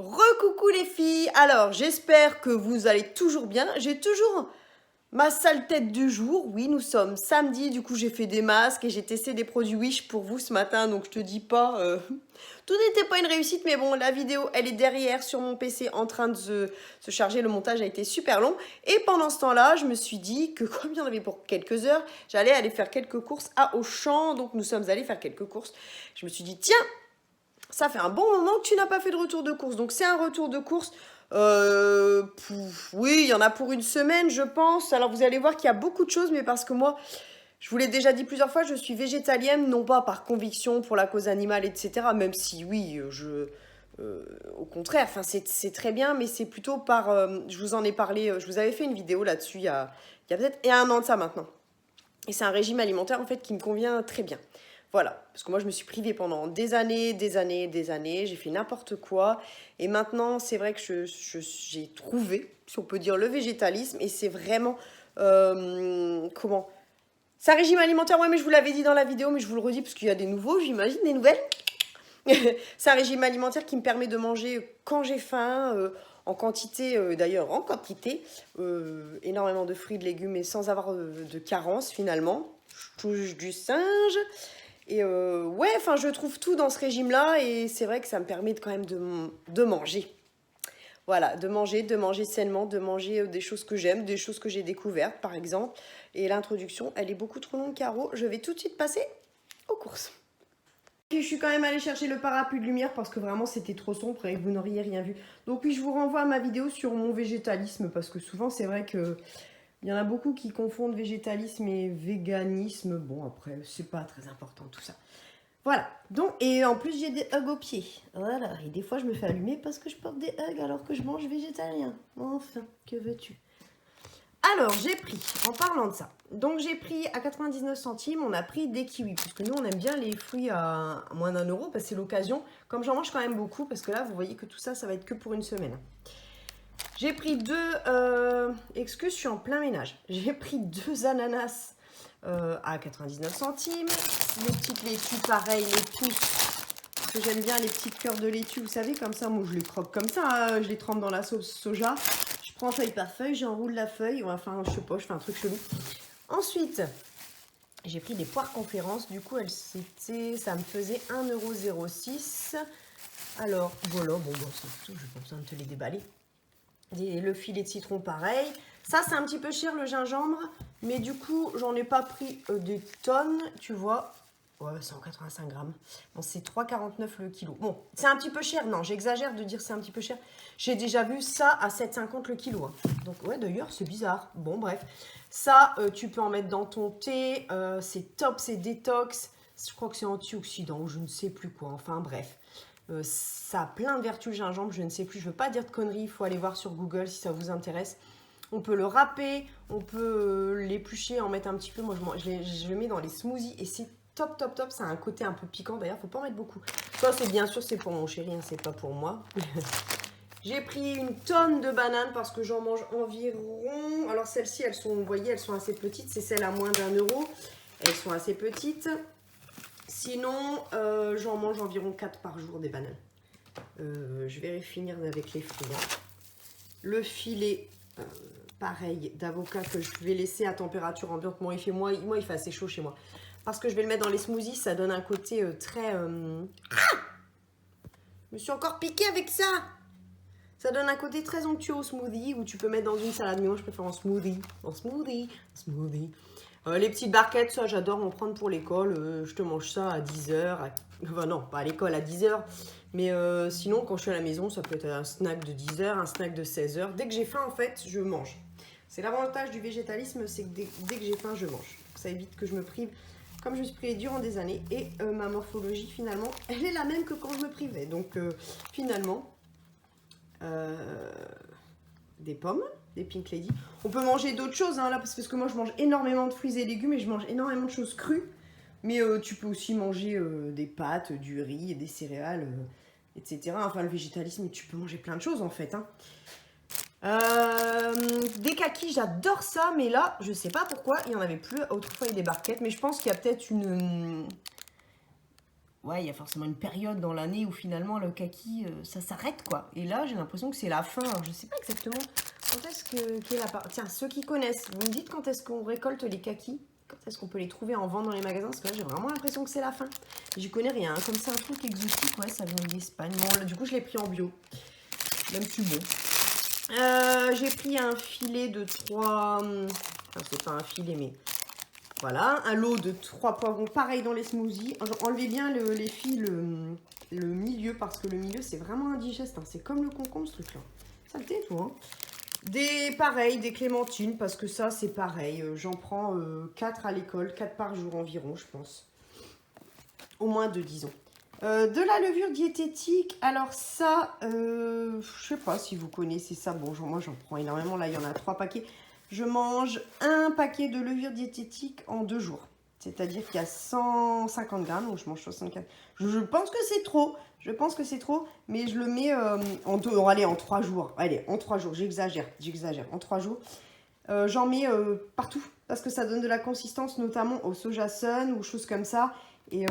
Recoucou les filles, alors j'espère que vous allez toujours bien, j'ai toujours ma sale tête du jour, oui nous sommes samedi, du coup j'ai fait des masques et j'ai testé des produits Wish pour vous ce matin, donc je te dis pas, tout n'était pas une réussite mais bon la vidéo elle est derrière sur mon PC en train de se charger, le montage a été super long et pendant ce temps là je me suis dit que comme il y en avait pour quelques heures, j'allais aller faire quelques courses à Auchan, donc nous sommes allés faire quelques courses, je me suis dit tiens, ça fait un bon moment que tu n'as pas fait de retour de course. Donc c'est un retour de course. Oui, il y en a pour une semaine, je pense. Alors vous allez voir qu'il y a beaucoup de choses, mais parce que moi, je vous l'ai déjà dit plusieurs fois, je suis végétalienne, non pas par conviction pour la cause animale, etc. Même si oui, au contraire, enfin c'est très bien, mais c'est plutôt par. Je vous en ai parlé, je vous avais fait une vidéo là-dessus il y a peut-être un an de ça maintenant. Et c'est un régime alimentaire en fait qui me convient très bien. Voilà, parce que moi je me suis privée pendant des années, j'ai fait n'importe quoi. Et maintenant c'est vrai que j'ai trouvé, si on peut dire, le végétalisme. Et c'est vraiment... comment? C'est un régime alimentaire, ouais mais je vous l'avais dit dans la vidéo, mais je vous le redis parce qu'il y a des nouveaux, j'imagine, des nouvelles. C'est un régime alimentaire qui me permet de manger quand j'ai faim, en quantité, d'ailleurs en quantité, énormément de fruits, de légumes et sans avoir de carence finalement. Je touche du singe. Et ouais, enfin je trouve tout dans ce régime-là et c'est vrai que ça me permet quand même de manger. Voilà, de manger sainement, de manger des choses que j'aime, des choses que j'ai découvertes par exemple. Et l'introduction, elle est beaucoup trop longue, Caro. Je vais tout de suite passer aux courses. Je suis quand même allée chercher le parapluie de lumière parce que vraiment c'était trop sombre et vous n'auriez rien vu. Donc oui, je vous renvoie à ma vidéo sur mon végétalisme parce que souvent c'est vrai que il y en a beaucoup qui confondent végétalisme et véganisme. Bon après, c'est pas très important tout ça. Voilà, donc, et en plus j'ai des hugs aux pieds. Voilà, et des fois je me fais allumer parce que je porte des hugs alors que je mange végétalien. Enfin, que veux-tu? Alors, j'ai pris, en parlant de ça, donc j'ai pris à 99 centimes, on a pris des kiwis, puisque nous on aime bien les fruits à moins d'1 euro, parce que c'est l'occasion, comme j'en mange quand même beaucoup, parce que là vous voyez que tout ça, ça va être que pour une semaine. J'ai pris excuse, je suis en plein ménage, j'ai pris 2 ananas à 99 centimes, les petites laitues, pareil, les pousses, parce que j'aime bien les petites cœurs de laitue, vous savez, comme ça, moi je les croque comme ça, hein, je les trempe dans la sauce soja. Je prends feuille par feuille, j'enroule la feuille, enfin je sais pas, je fais un truc chelou. Ensuite, j'ai pris des poires conférences, du coup ça me faisait 1,06 €. Alors voilà, bon c'est tout, je n'ai pas besoin de te les déballer. Le filet de citron pareil. Ça c'est un petit peu cher le gingembre, mais du coup j'en ai pas pris des tonnes, tu vois. Ouais, 185 grammes. Bon, c'est 3,49 le kilo. Bon, c'est un petit peu cher. Non, j'exagère de dire c'est un petit peu cher. J'ai déjà vu ça à 7,50 le kilo. Hein. Donc, ouais, d'ailleurs, c'est bizarre. Bon, bref. Ça, tu peux en mettre dans ton thé. C'est top, c'est détox. Je crois que c'est antioxydant ou je ne sais plus quoi. Enfin, bref. Ça a plein de vertus le gingembre. Je ne sais plus. Je ne veux pas dire de conneries. Il faut aller voir sur Google si ça vous intéresse. On peut le râper. On peut l'éplucher, en mettre un petit peu. Moi, je le mets dans les smoothies et c'est top, top, top. Ça a un côté un peu piquant. D'ailleurs, faut pas en mettre beaucoup. Ça, c'est bien sûr, c'est pour mon chéri, hein, c'est pas pour moi. J'ai pris une tonne de bananes parce que j'en mange environ... Alors, celles-ci, elles sont, vous voyez, elles sont assez petites. C'est celles à moins d'1 euro. Elles sont assez petites. Sinon, j'en mange environ 4 par jour des bananes. Je vais finir avec les fruits. Hein. Le filet... pareil, d'avocat que je vais laisser à température ambiante. Moi, il fait assez chaud chez moi. Parce que je vais le mettre dans les smoothies, ça donne un côté très... Ah, je me suis encore piquée avec ça. Ça donne un côté très onctueux au smoothie, où tu peux mettre dans une salade. Mais moi, je préfère en smoothie. Les petites barquettes, ça, j'adore en prendre pour l'école. Je te mange ça à 10h. Enfin non, pas à l'école, à 10h. Mais sinon, quand je suis à la maison, ça peut être un snack de 10h, un snack de 16h. Dès que j'ai faim, en fait, je mange. C'est l'avantage du végétalisme, c'est que dès que j'ai faim, je mange. Ça évite que je me prive, comme je me suis privée durant des années. Et ma morphologie, finalement, elle est la même que quand je me privais. Donc, finalement, des pommes, des Pink Lady. On peut manger d'autres choses, hein, là, parce que moi, je mange énormément de fruits et légumes et je mange énormément de choses crues. Mais tu peux aussi manger des pâtes, du riz, des céréales, etc. Enfin, le végétalisme, tu peux manger plein de choses, en fait. Hein. Des kakis, j'adore ça, mais là, je sais pas pourquoi, il n'y en avait plus. Autrefois, il y a des barquettes, mais je pense qu'il y a peut-être ouais, il y a forcément une période dans l'année où finalement le kaki, ça s'arrête, quoi. Et là, j'ai l'impression que c'est la fin. Alors, je sais pas exactement quand est-ce qu'est la part. Tiens, ceux qui connaissent, vous me dites quand est-ce qu'on récolte les kakis? Quand est-ce qu'on peut les trouver en vente dans les magasins? Parce que là, j'ai vraiment l'impression que c'est la fin. J'y connais rien, hein. Comme c'est un truc exotique, ouais, ça vient d'Espagne. Bon, là, du coup, je l'ai pris en bio. Même plus bon. J'ai pris un filet de 3... Enfin, c'est pas un filet, mais... Voilà, un lot de 3 poivrons, pareil dans les smoothies. Enlevez bien les filles, le milieu, parce que le milieu, c'est vraiment indigeste. Hein. C'est comme le concombre, ce truc-là. Saleté, tout, hein. Pareil, des clémentines, parce que ça, c'est pareil. J'en prends 4 à l'école, 4 par jour environ, je pense. Au moins 2, disons. De la levure diététique, alors ça, je sais pas si vous connaissez ça. Bon, moi, j'en prends énormément. Là, il y en a 3 paquets. Je mange un paquet de levure diététique en 2 jours. C'est-à-dire qu'il y a 150 grammes, donc je mange 64. Je pense que c'est trop. Je pense que c'est trop, mais je le mets en 3 jours. Allez, en 3 jours, j'exagère. En 3 jours. J'en mets partout, parce que ça donne de la consistance, notamment au soja sun ou choses comme ça. Et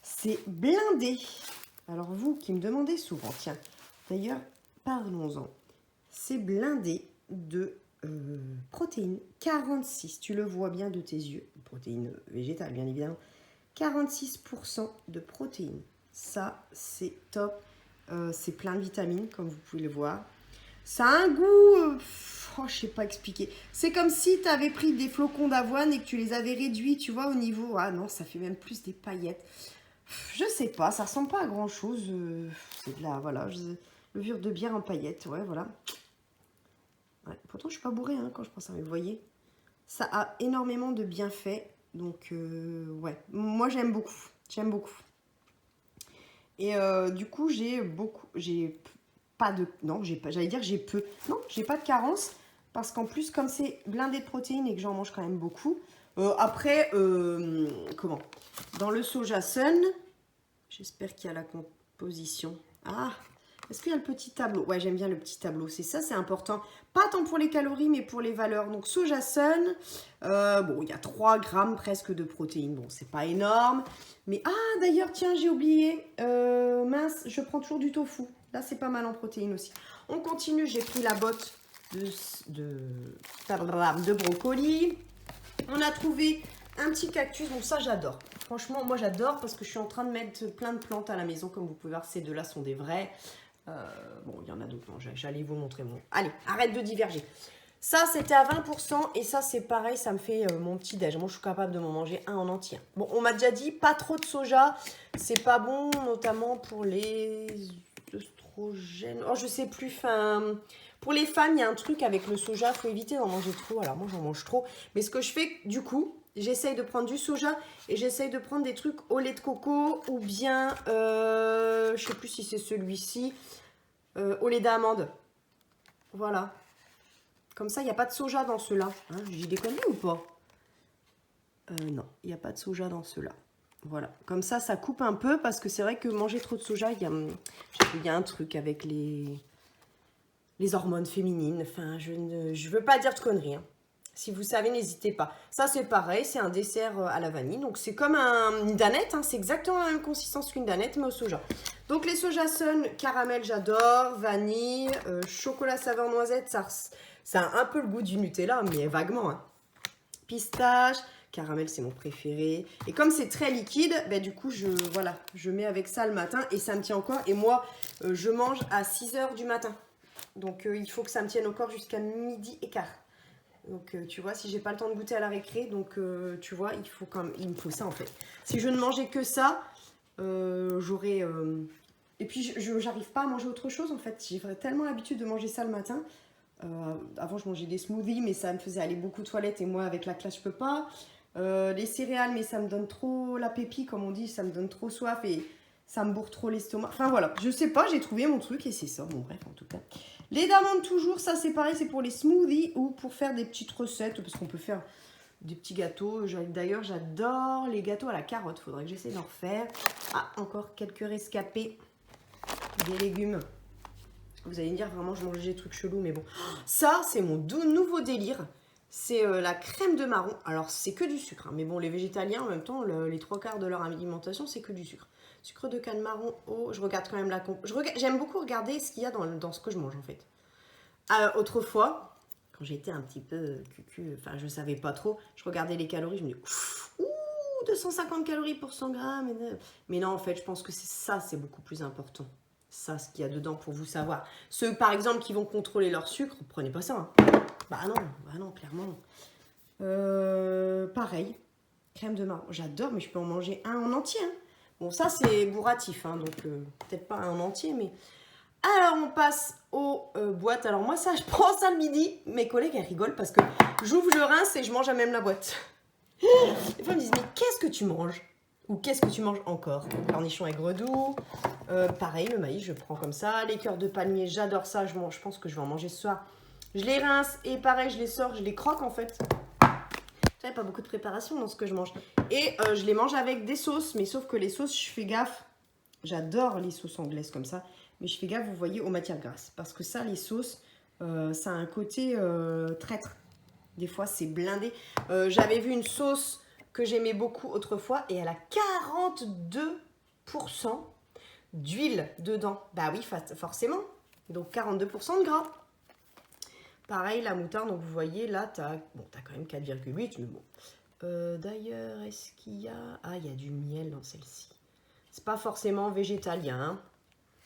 c'est blindé. Alors vous qui me demandez souvent, tiens, d'ailleurs, parlons-en. C'est blindé de... protéines, 46, tu le vois bien de tes yeux, protéines végétales bien évidemment, 46% de protéines, ça c'est top, c'est plein de vitamines comme vous pouvez le voir, ça a un goût, je sais pas expliquer, c'est comme si tu avais pris des flocons d'avoine et que tu les avais réduits, tu vois, au niveau, ah non, ça fait même plus des paillettes, je sais pas, ça ressemble pas à grand chose, c'est de la, voilà, levure de bière en paillettes, ouais, voilà. Ouais, pourtant, je suis pas bourrée hein, quand je prends ça, mais vous voyez, ça a énormément de bienfaits. Donc, ouais, moi j'aime beaucoup. J'aime beaucoup. Et du coup, j'ai pas de... Non, j'allais dire j'ai peu. Non, j'ai pas de carence. Parce qu'en plus, comme c'est blindé de protéines et que j'en mange quand même beaucoup. Après, comment? Dans le soja sun, j'espère qu'il y a la composition. Ah, est-ce qu'il y a le petit tableau? Ouais, j'aime bien le petit tableau. C'est ça, c'est important. Pas tant pour les calories, mais pour les valeurs. Donc, soja sun, bon, il y a 3 grammes presque de protéines. Bon, c'est pas énorme. Mais, ah, d'ailleurs, tiens, j'ai oublié. Mince, je prends toujours du tofu. Là, c'est pas mal en protéines aussi. On continue. J'ai pris la botte de brocoli. On a trouvé un petit cactus. Donc, ça, j'adore. Franchement, moi, j'adore parce que je suis en train de mettre plein de plantes à la maison. Comme vous pouvez voir, ces deux-là sont des vrais. Bon, il y en a d'autres, j'allais vous montrer mon... Allez, arrête de diverger. Ça, c'était à 20% et ça, c'est pareil, ça me fait mon petit déj. Moi, je suis capable de m'en manger un en entier. Bon, on m'a déjà dit, pas trop de soja, c'est pas bon, notamment pour les œstrogènes. Oh, je sais plus, enfin... Pour les femmes, il y a un truc avec le soja, il faut éviter d'en manger trop. Alors, moi, j'en mange trop. Mais ce que je fais, du coup, j'essaye de prendre du soja et j'essaye de prendre des trucs au lait de coco ou bien, je sais plus si c'est celui-ci, au lait d'amande. Voilà. Comme ça, il n'y a pas de soja dans ceux-là. Hein, j'ai des conneries ou pas? Non, il n'y a pas de soja dans ceux-là. Voilà. Comme ça coupe un peu parce que c'est vrai que manger trop de soja, il y a un truc avec les hormones féminines. Enfin, je veux pas dire de conneries. Hein. Si vous savez, n'hésitez pas. Ça, c'est pareil, c'est un dessert à la vanille. Donc, c'est comme une danette. Hein. C'est exactement la même consistance qu'une danette, mais au soja. Donc, les soja sun, caramel, j'adore. Vanille, chocolat saveur noisette, ça a un peu le goût du Nutella, mais vaguement. Hein. Pistache, caramel, c'est mon préféré. Et comme c'est très liquide, ben, du coup, je mets avec ça le matin et ça me tient encore. Et moi, je mange à 6 h du matin. Donc, il faut que ça me tienne encore jusqu'à 12h15. Donc, tu vois, si j'ai pas le temps de goûter à la récré, donc, tu vois, il me faut ça, en fait. Si je ne mangeais que ça, j'aurais... Et puis, j'arrive pas à manger autre chose, en fait. J'ai tellement l'habitude de manger ça le matin. Avant, je mangeais des smoothies, mais ça me faisait aller beaucoup aux toilettes. Et moi, avec la classe, je peux pas. Les céréales, mais ça me donne trop la pépille, comme on dit. Ça me donne trop soif et ça me bourre trop l'estomac. Enfin, voilà. Je sais pas, j'ai trouvé mon truc et c'est ça. Bon, bref, en tout cas. Les d'amandes, toujours, ça c'est pareil, c'est pour les smoothies ou pour faire des petites recettes, parce qu'on peut faire des petits gâteaux. D'ailleurs, j'adore les gâteaux à la carotte, faudrait que j'essaie d'en refaire. Ah, encore quelques rescapés, des légumes. Vous allez me dire, vraiment, je mange des trucs chelous, mais bon. Ça, c'est mon nouveau délire. C'est la crème de marron. Alors, c'est que du sucre. Hein. Mais bon, les végétaliens, en même temps, les 3/4 de leur alimentation, c'est que du sucre. Sucre de canne marron, oh, je regarde quand même la comp. J'aime beaucoup regarder ce qu'il y a dans ce que je mange, en fait. Autrefois, quand j'étais un petit peu cucu, enfin, je savais pas trop, je regardais les calories, je me dis, ouh, 250 calories pour 100 grammes. Mais non, en fait, je pense que c'est beaucoup plus important. Ça, ce qu'il y a dedans pour vous savoir. Ceux, par exemple, qui vont contrôler leur sucre, prenez pas ça. Hein. Bah non, clairement. Pareil, crème de marron. J'adore, mais je peux en manger un en entier. Hein. Bon, ça, c'est bourratif, hein, donc peut-être pas un en entier, mais... Alors, on passe aux boîtes. Alors, moi, ça, je prends ça le midi. Mes collègues, elles rigolent parce que j'ouvre, je rince et je mange à même la boîte. Des fois, ils me disent, mais qu'est-ce que tu manges? Ou qu'est-ce que tu manges encore? Cornichons aigre doux. Pareil, le maïs, je prends comme ça. Les cœurs de palmier, j'adore ça. Je pense que je vais en manger ce soir. Je les rince et pareil, je les sors, je les croque en fait. J'avais pas beaucoup de préparation dans ce que je mange. Et je les mange avec des sauces. Mais sauf que les sauces, je fais gaffe. J'adore les sauces anglaises comme ça. Mais je fais gaffe, vous voyez, aux matières grasses. Parce que ça, les sauces, ça a un côté traître. Des fois, c'est blindé. J'avais vu une sauce que j'aimais beaucoup autrefois et elle a 42% d'huile dedans. Bah oui, forcément. Donc 42% de gras. Pareil, la moutarde, donc vous voyez, là, t'as quand même 4,8, mais bon. D'ailleurs, est-ce qu'il y a... Ah, il y a du miel dans celle-ci. C'est pas forcément végétalien, hein.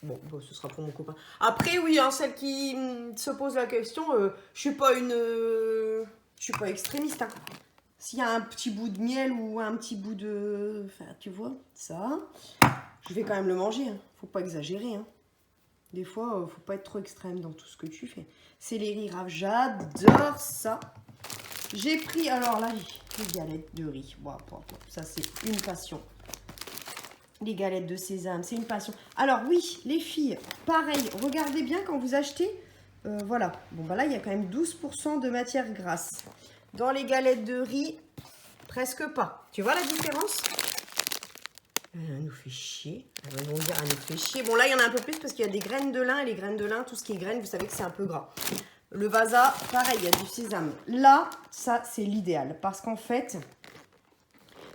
Bon, ce sera pour mon copain. Après, oui, hein, celle qui se pose la question, je suis pas extrémiste. Hein. S'il y a un petit bout de miel ou un petit bout de... Enfin, tu vois, ça, je vais quand même le manger. Hein. Faut pas exagérer. Hein. Des fois, faut pas être trop extrême dans tout ce que tu fais. Céleri rave, j'adore ça. J'ai pris, alors là, les galettes de riz. Wow, ça, c'est une passion. Les galettes de sésame, c'est une passion. Alors oui, les filles, pareil, regardez bien quand vous achetez. Voilà, bon bah là, il y a quand même 12% de matière grasse. Dans les galettes de riz, presque pas. Tu vois la différence? Elle nous fait chier. Elle nous fait chier. Bon là, il y en a un peu plus parce qu'il y a des graines de lin. Et les graines de lin, tout ce qui est graines, vous savez que c'est un peu gras. Le vasa, pareil, il y a du sésame. Là, ça, c'est l'idéal. Parce qu'en fait...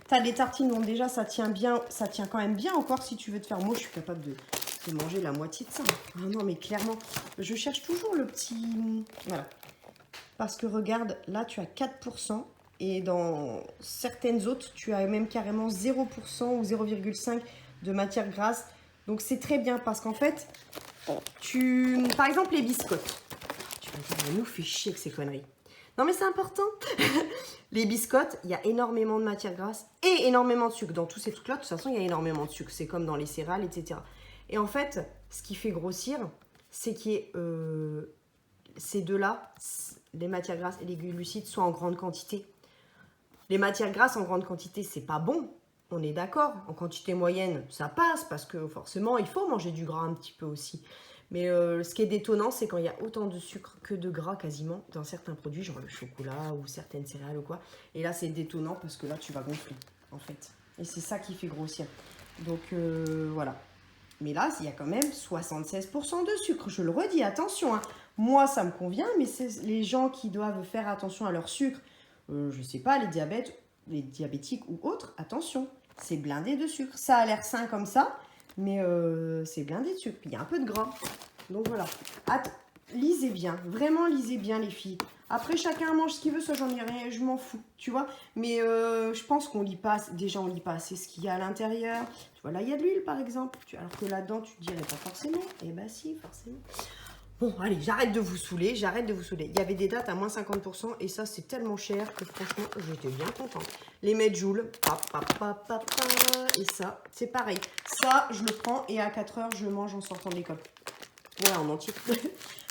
T'as des tartines, donc déjà ça tient bien, ça tient quand même bien encore si tu veux te faire. Moi je suis capable de manger la moitié de ça. Ah non mais clairement, je cherche toujours le petit... Voilà. Parce que regarde, là tu as 4% et dans certaines autres tu as même carrément 0% ou 0,5% de matière grasse. Donc c'est très bien parce qu'en fait, par exemple les biscottes. Tu vas dire, elle nous fait chier avec ces conneries. Non mais c'est important. Les biscottes, il y a énormément de matière grasse et énormément de sucre. Dans tous ces trucs-là, de toute façon, il y a énormément de sucre. C'est comme dans les céréales, etc. Et en fait, ce qui fait grossir, c'est que ces deux-là, les matières grasses et les glucides, soient en grande quantité. Les matières grasses en grande quantité, c'est pas bon. On est d'accord. En quantité moyenne, ça passe parce que forcément, il faut manger du gras un petit peu aussi. Mais ce qui est détonnant, c'est quand il y a autant de sucre que de gras quasiment dans certains produits, genre le chocolat ou certaines céréales ou quoi. Et là, c'est détonnant parce que là, tu vas gonfler, en fait. Et c'est ça qui fait grossir. Donc, voilà. Mais là, il y a quand même 76% de sucre. Je le redis, attention. Hein. Moi, ça me convient, mais c'est les gens qui doivent faire attention à leur sucre. Je sais pas, les diabétiques ou autres, attention. C'est blindé de sucre. Ça a l'air sain comme ça. Mais c'est blindé de sucre. Il y a un peu de gras. Donc voilà. Lisez bien. Vraiment, lisez bien les filles. Après, chacun mange ce qu'il veut. Ça, j'en ai rien. Je m'en fous. Tu vois. Mais je pense qu'on lit pas. Déjà, on lit pas assez ce qu'il y a à l'intérieur. Tu vois, là, il y a de l'huile, par exemple. Alors que là-dedans, tu te dirais pas forcément. Eh ben si, forcément. Bon, allez, j'arrête de vous saouler. J'arrête de vous saouler. Il y avait des dates à moins 50%. Et ça, c'est tellement cher que franchement, j'étais bien contente. Les medjool. Et ça, c'est pareil. Ça, je le prends et à 4 heures, je le mange en sortant de l'école. Ouais, en entier.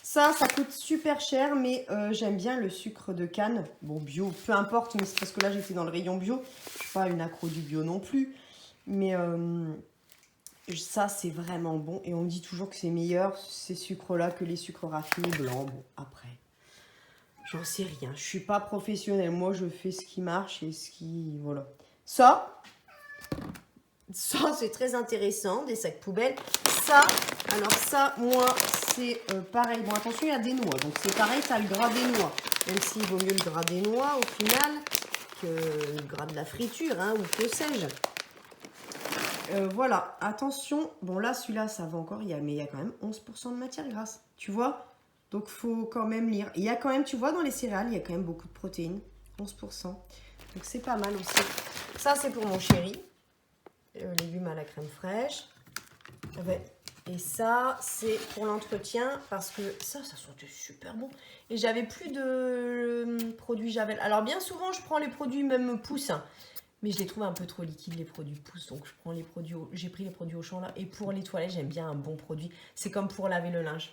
Ça coûte super cher, mais j'aime bien le sucre de canne. Bon, bio, peu importe, mais c'est parce que là, j'étais dans le rayon bio. Je suis pas une accro du bio non plus. Mais ça, c'est vraiment bon. Et on me dit toujours que c'est meilleur, ces sucres-là, que les sucres raffinés blancs. Bon, après, j'en sais rien. Je suis pas professionnelle. Moi, je fais ce qui marche et ce qui... Voilà. Ça, c'est très intéressant, des sacs poubelles. Alors ça, moi, c'est pareil. Bon, attention, il y a des noix. Donc, c'est pareil, tu as le gras des noix. Même s'il vaut mieux le gras des noix au final que le gras de la friture, hein, ou que sais-je. Voilà, attention. Bon là, celui-là, ça va encore, mais il y a quand même 11% de matière grasse. Tu vois? Donc, faut quand même lire. Il y a quand même, tu vois, dans les céréales, il y a quand même beaucoup de protéines. 11%. Donc, c'est pas mal aussi. Ça, c'est pour mon chéri. Légumes à la crème fraîche. Ouais. Et ça, c'est pour l'entretien parce que ça sentait super bon. Et j'avais plus de produits Javel. Alors, bien souvent, je prends les produits même pouces. Hein, mais je les trouve un peu trop liquides, les produits pouces. Donc, j'ai pris les produits au champ là. Et pour les toilettes, j'aime bien un bon produit. C'est comme pour laver le linge.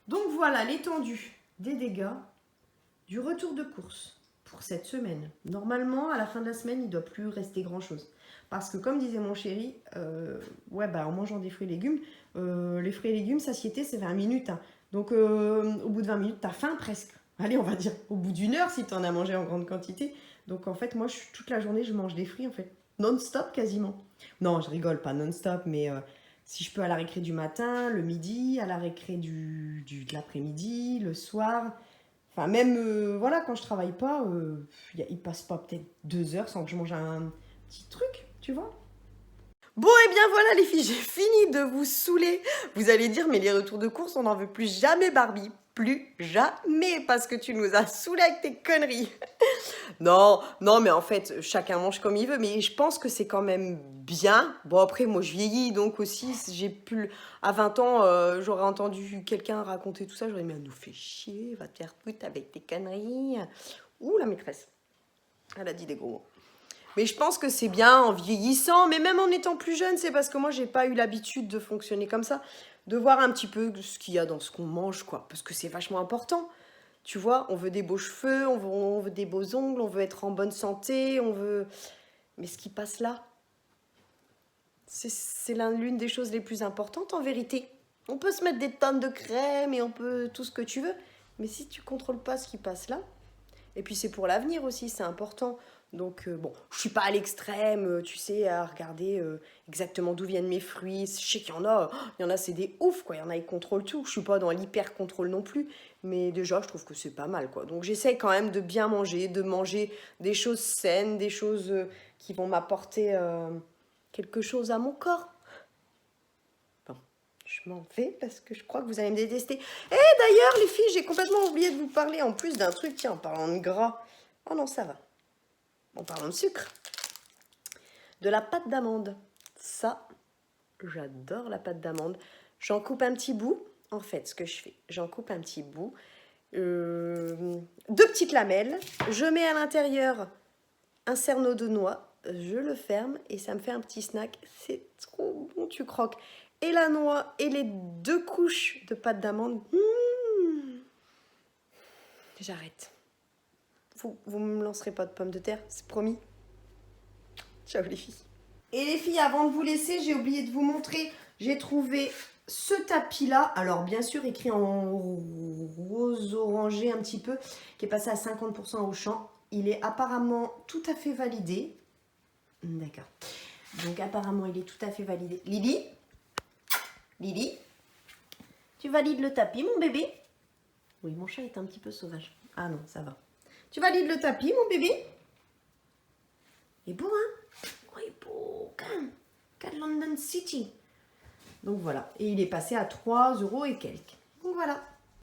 Donc, voilà l'étendue des dégâts du retour de course pour cette semaine. Normalement, à la fin de la semaine, il ne doit plus rester grand-chose. Parce que comme disait mon chéri, en mangeant des fruits et légumes, les fruits et légumes, satiété, c'est 20 minutes. Hein. Donc, au bout de 20 minutes, tu as faim presque. Allez, on va dire au bout d'une heure si tu en as mangé en grande quantité. Donc, en fait, moi, toute la journée, je mange des fruits, en fait. Non-stop, quasiment. Non, je rigole, pas non-stop, mais si je peux à la récré du matin, le midi, à la récré de l'après-midi, le soir... Enfin, même, voilà, quand je travaille pas, il passe pas peut-être 2 heures sans que je mange un petit truc, tu vois. Bon, et bien voilà les filles, j'ai fini de vous saouler. Vous allez dire, mais les retours de course, on n'en veut plus jamais Barbie. Plus jamais, parce que tu nous as saoulés avec tes conneries. Non, non, mais en fait, chacun mange comme il veut, mais je pense que c'est quand même bien. Bon, après, moi, je vieillis, donc aussi, à 20 ans, j'aurais entendu quelqu'un raconter tout ça, j'aurais dit, mais elle nous fait chier, va te faire foutre avec tes conneries. Ouh, la maîtresse, elle a dit des gros mots. Mais je pense que c'est bien en vieillissant, mais même en étant plus jeune, c'est parce que moi, j'ai pas eu l'habitude de fonctionner comme ça, de voir un petit peu ce qu'il y a dans ce qu'on mange, quoi, parce que c'est vachement important. Tu vois, on veut des beaux cheveux, on veut des beaux ongles, on veut être en bonne santé, on veut... Mais ce qui passe là, c'est l'une des choses les plus importantes en vérité. On peut se mettre des tonnes de crème et on peut tout ce que tu veux, mais si tu contrôles pas ce qui passe là, et puis c'est pour l'avenir aussi, c'est important. Donc bon, je suis pas à l'extrême, tu sais, à regarder exactement d'où viennent mes fruits. Je sais qu'il y en a c'est des ouf quoi, il y en a ils contrôlent tout. Je suis pas dans l'hyper contrôle non plus, mais déjà je trouve que c'est pas mal quoi. Donc j'essaie quand même de bien manger, de manger des choses saines, des choses qui vont m'apporter quelque chose à mon corps. Bon, je m'en vais parce que je crois que vous allez me détester. Et d'ailleurs les filles, j'ai complètement oublié de vous parler en plus d'un truc, tiens, en parlant de gras. Oh non, ça va. En parlant de sucre, de la pâte d'amande. Ça, j'adore la pâte d'amande. J'en coupe un petit bout. En fait, ce que je fais, j'en coupe un petit bout. 2 petites lamelles. Je mets à l'intérieur un cerneau de noix. Je le ferme et ça me fait un petit snack. C'est trop bon, tu croques. Et la noix et les 2 couches de pâte d'amande. J'arrête. Vous me lancerez pas de pommes de terre, c'est promis. Ciao les filles. Et les filles, avant de vous laisser, j'ai oublié de vous montrer, j'ai trouvé ce tapis-là. Alors bien sûr, écrit en rose orangé un petit peu, qui est passé à 50% au champ. Il est apparemment tout à fait validé. D'accord. Donc apparemment, il est tout à fait validé. Lily, tu valides le tapis, mon bébé? Oui, mon chat est un petit peu sauvage. Ah non, ça va. Tu valides le tapis, mon bébé? Il est beau, hein? Oh, il est beau, Cat London City. Donc voilà. Et il est passé à 3 € et quelques. Donc voilà.